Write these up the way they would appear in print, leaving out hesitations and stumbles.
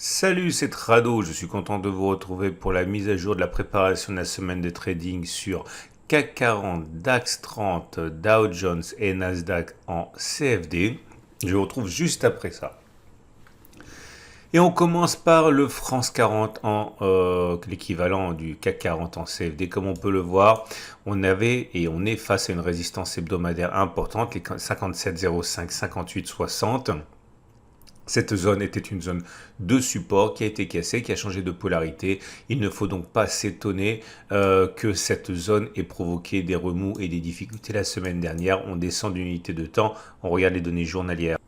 Salut, c'est Rado. Je suis content de vous retrouver pour la mise à jour de la préparation de la semaine de trading sur CAC 40, DAX 30, Dow Jones et Nasdaq en CFD. Je vous retrouve juste après ça. Et on commence par le France 40 en l'équivalent du CAC 40 en CFD. Comme on peut le voir, on avait et on est face à une résistance hebdomadaire importante, les 57,05, 58,60. Cette zone était une zone de support qui a été cassée, qui a changé de polarité. Il ne faut donc pas s'étonner que cette zone ait provoqué des remous et des difficultés la semaine dernière. On descend d'une unité de temps, on regarde les données journalières.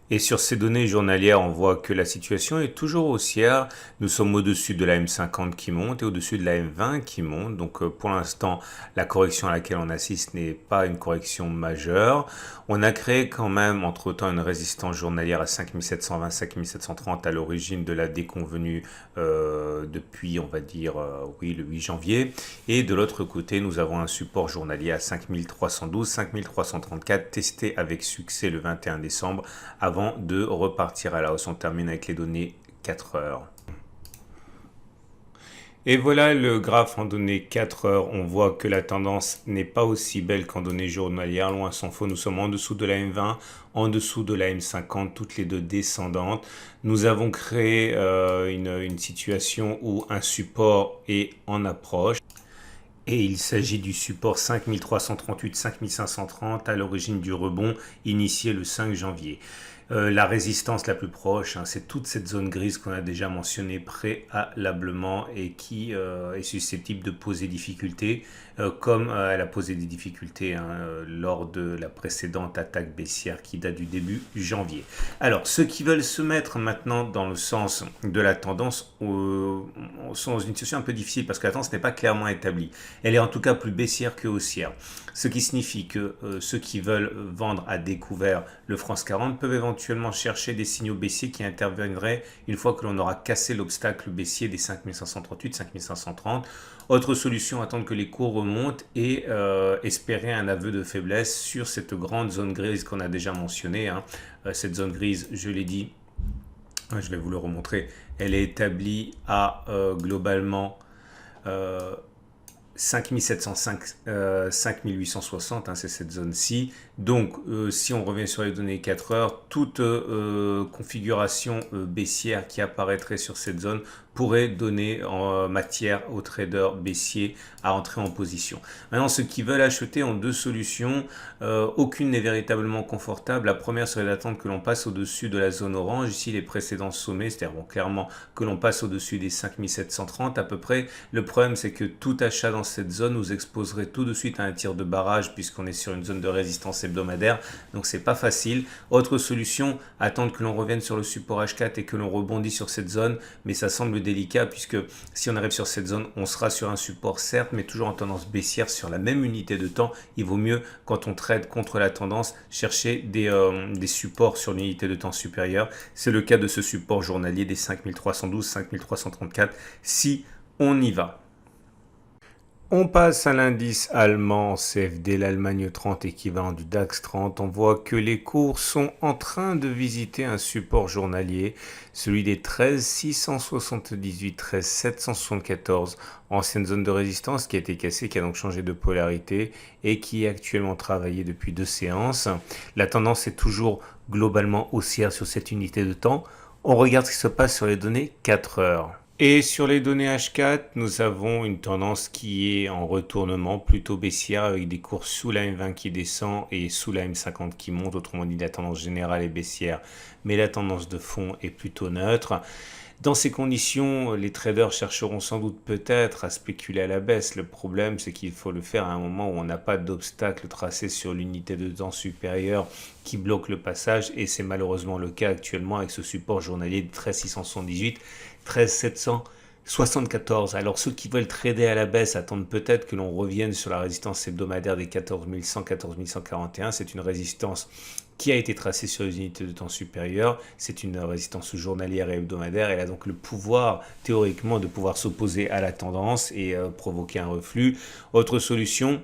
Et sur ces données journalières, on voit que la situation est toujours haussière. Nous sommes au-dessus de la M50 qui monte et au-dessus de la M20 qui monte. Donc pour l'instant, la correction à laquelle on assiste n'est pas une correction majeure. On a créé quand même entre-temps une résistance journalière à 5720, 5730 à l'origine de la déconvenue depuis, on va dire, oui, le 8 janvier. Et de l'autre côté, nous avons un support journalier à 5312, 5334 testé avec succès le 21 décembre avant de repartir à la hausse. On termine avec les données 4 heures. Et voilà le graphe en données 4 heures. On voit que la tendance n'est pas aussi belle qu'en données journalières. Loin s'en faut, nous sommes en dessous de la M20, en dessous de la M50, toutes les deux descendantes. Nous avons créé une situation où un support est en approche. Et il s'agit du support 5338-5530 à l'origine du rebond initié le 5 janvier. La résistance la plus proche, c'est toute cette zone grise qu'on a déjà mentionnée préalablement et qui est susceptible de poser difficulté, comme elle a posé des difficultés lors de la précédente attaque baissière qui date du début janvier. Alors, ceux qui veulent se mettre maintenant dans le sens de la tendance sont dans une situation un peu difficile parce que la tendance n'est pas clairement établie. Elle est en tout cas plus baissière que haussière. Ce qui signifie que ceux qui veulent vendre à découvert le France 40 peuvent éventuellement chercher des signaux baissiers qui interviendraient une fois que l'on aura cassé l'obstacle baissier des 5538, 5530. Autre solution, attendre que les cours remontent et espérer un aveu de faiblesse sur cette grande zone grise qu'on a déjà mentionnée. Cette zone grise, je l'ai dit, je vais vous le remontrer, elle est établie à globalement 5705, 5860, c'est cette zone-ci. Donc, si on revient sur les données 4 heures, toute configuration baissière qui apparaîtrait sur cette zone pourrait donner en matière aux traders baissiers à entrer en position. Maintenant, ceux qui veulent acheter ont deux solutions. Aucune n'est véritablement confortable. La première serait d'attendre que l'on passe au-dessus de la zone orange. Ici, les précédents sommets, c'est-à-dire clairement que l'on passe au-dessus des 5730 à peu près. Le problème, c'est que tout achat dans cette zone nous exposerait tout de suite à un tir de barrage puisqu'on est sur une zone de résistance hebdomadaire. Donc, c'est pas facile. Autre solution, attendre que l'on revienne sur le support H4 et que l'on rebondisse sur cette zone. Mais ça semble délicat puisque si on arrive sur cette zone, on sera sur un support certes, mais toujours en tendance baissière sur la même unité de temps. Il vaut mieux, quand on trade contre la tendance, chercher des supports sur l'unité de temps supérieure. C'est le cas de ce support journalier des 5312, 5334 si on y va. On passe à l'indice allemand CFD, l'Allemagne 30 équivalent du DAX 30. On voit que les cours sont en train de visiter un support journalier, celui des 13 678, 13 774, ancienne zone de résistance qui a été cassée, qui a donc changé de polarité et qui est actuellement travaillée depuis 2 séances. La tendance est toujours globalement haussière sur cette unité de temps. On regarde ce qui se passe sur les données 4 heures. Et sur les données H4, nous avons une tendance qui est en retournement plutôt baissière avec des cours sous la M20 qui descend et sous la M50 qui monte. Autrement dit, la tendance générale est baissière, mais la tendance de fond est plutôt neutre. Dans ces conditions, les traders chercheront sans doute peut-être à spéculer à la baisse. Le problème, c'est qu'il faut le faire à un moment où on n'a pas d'obstacle tracé sur l'unité de temps supérieure qui bloque le passage. Et c'est malheureusement le cas actuellement avec ce support journalier de 13 678, 13 774. Alors ceux qui veulent trader à la baisse attendent peut-être que l'on revienne sur la résistance hebdomadaire des 14 100, 14 141. C'est une résistance qui a été tracée sur les unités de temps supérieures. C'est une résistance journalière et hebdomadaire. Elle a donc le pouvoir, théoriquement, de pouvoir s'opposer à la tendance et provoquer un reflux. Autre solution,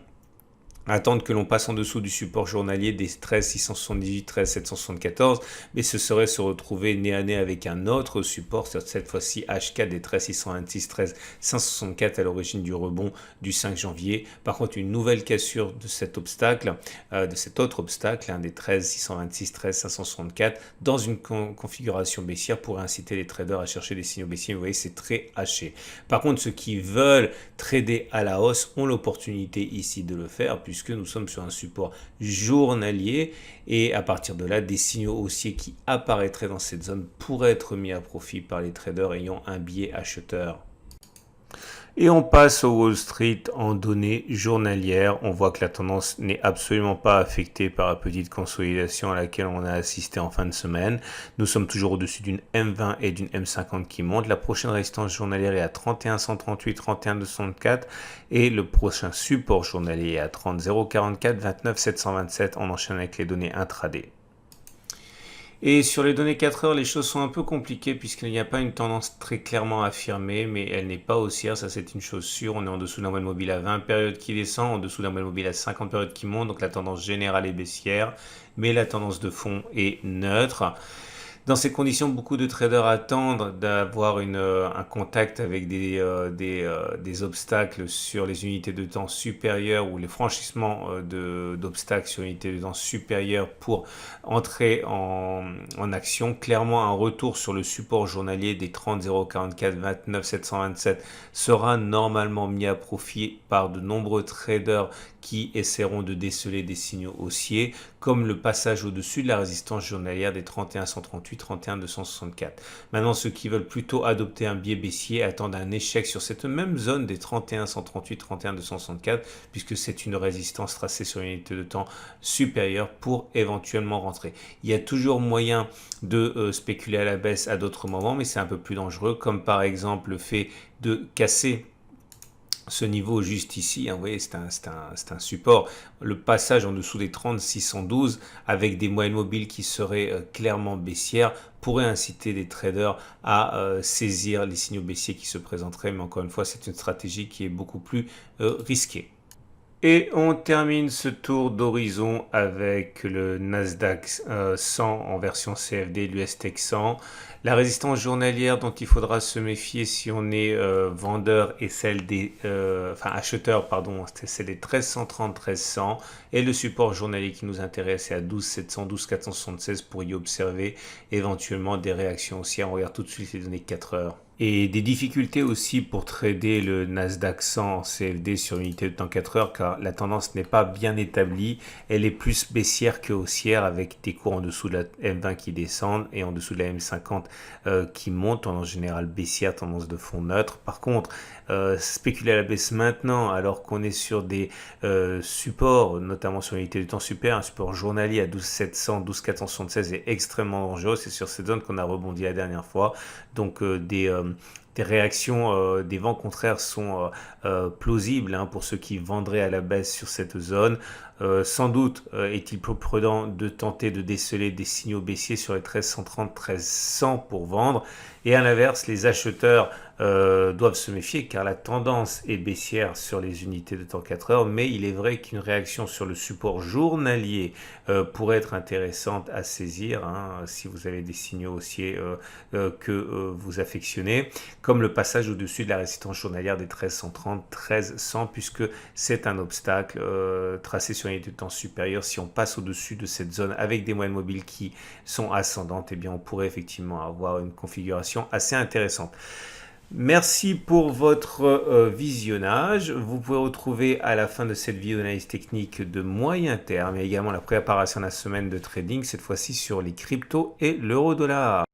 attendre que l'on passe en dessous du support journalier des 13 678, 13 774, mais ce serait se retrouver nez à nez avec un autre support, cette fois-ci H4 des 13 626, 13 564 à l'origine du rebond du 5 janvier. Par contre, une nouvelle cassure de cet obstacle, de cet autre obstacle, des 13 626, 13 564, dans une configuration baissière pourrait inciter les traders à chercher des signaux baissiers. Vous voyez, c'est très haché. Par contre, ceux qui veulent trader à la hausse ont l'opportunité ici de le faire, puisque nous sommes sur un support journalier et à partir de là, des signaux haussiers qui apparaîtraient dans cette zone pourraient être mis à profit par les traders ayant un biais acheteur. Et on passe au Wall Street en données journalières. On voit que la tendance n'est absolument pas affectée par la petite consolidation à laquelle on a assisté en fin de semaine. Nous sommes toujours au-dessus d'une M20 et d'une M50 qui montent. La prochaine résistance journalière est à 31 138, 31 264 et le prochain support journalier est à 30 044, 29 727. On enchaîne avec les données intraday. Et sur les données 4 heures, les choses sont un peu compliquées puisqu'il n'y a pas une tendance très clairement affirmée, mais elle n'est pas haussière, ça c'est une chose sûre. On est en dessous d'un moyenne mobile à 20 périodes qui descend, en dessous d'un moyenne mobile à 50 périodes qui monte, donc la tendance générale est baissière, mais la tendance de fond est neutre. Dans ces conditions, beaucoup de traders attendent d'avoir un contact avec des obstacles sur les unités de temps supérieures ou les franchissements d'obstacles sur unités de temps supérieures pour entrer en action. Clairement, un retour sur le support journalier des 30 044, 29 727 sera normalement mis à profit par de nombreux traders qui essaieront de déceler des signaux haussiers, comme le passage au-dessus de la résistance journalière des 31 138, 31 264. Maintenant, ceux qui veulent plutôt adopter un biais baissier attendent un échec sur cette même zone des 31 138, 31 264, puisque c'est une résistance tracée sur une unité de temps supérieure pour éventuellement rentrer. Il y a toujours moyen de spéculer à la baisse à d'autres moments, mais c'est un peu plus dangereux, comme par exemple le fait de casser ce niveau juste ici, vous voyez, c'est un support. Le passage en dessous des 30 612 avec des moyennes mobiles qui seraient clairement baissières pourrait inciter les traders à saisir les signaux baissiers qui se présenteraient. Mais encore une fois, c'est une stratégie qui est beaucoup plus risquée. Et on termine ce tour d'horizon avec le Nasdaq 100 en version CFD, l'US Tech 100. La résistance journalière dont il faudra se méfier si on est vendeur est celle des acheteur, pardon, c'est celle des 1330, 1300. Et le support journalier qui nous intéresse est à 12 700, 12 476 pour y observer éventuellement des réactions haussières. On regarde tout de suite les données 4 heures. Et des difficultés aussi pour trader le Nasdaq 100 en CFD sur unité de temps 4 heures car la tendance n'est pas bien établie. Elle est plus baissière que haussière avec des cours en dessous de la M20 qui descendent et en dessous de la M50 qui montent, tendance générale baissière, tendance de fond neutre. Par contre, spéculer à la baisse maintenant alors qu'on est sur des supports, notamment sur l'unité de temps supérieure, un support journalier à 12 700, 12 476 est extrêmement dangereux. C'est sur cette zone qu'on a rebondi la dernière fois. Donc des réactions, des vents contraires sont plausibles pour ceux qui vendraient à la baisse sur cette zone. Sans doute est-il plus prudent de tenter de déceler des signaux baissiers sur les 1330, 1300 pour vendre. Et à l'inverse, les acheteurs doivent se méfier car la tendance est baissière sur les unités de temps 4 heures, mais il est vrai qu'une réaction sur le support journalier pourrait être intéressante à saisir si vous avez des signaux haussiers que vous affectionnez, comme le passage au-dessus de la résistance journalière des 1330, 1300, puisque c'est un obstacle tracé sur une unité de temps supérieure. Si on passe au-dessus de cette zone avec des moyennes mobiles qui sont ascendantes, eh bien on pourrait effectivement avoir une configuration assez intéressante. Merci pour votre visionnage. Vous pouvez retrouver à la fin de cette vidéo d'analyse technique de moyen terme et également la préparation de la semaine de trading, cette fois-ci sur les cryptos et l'euro-dollar.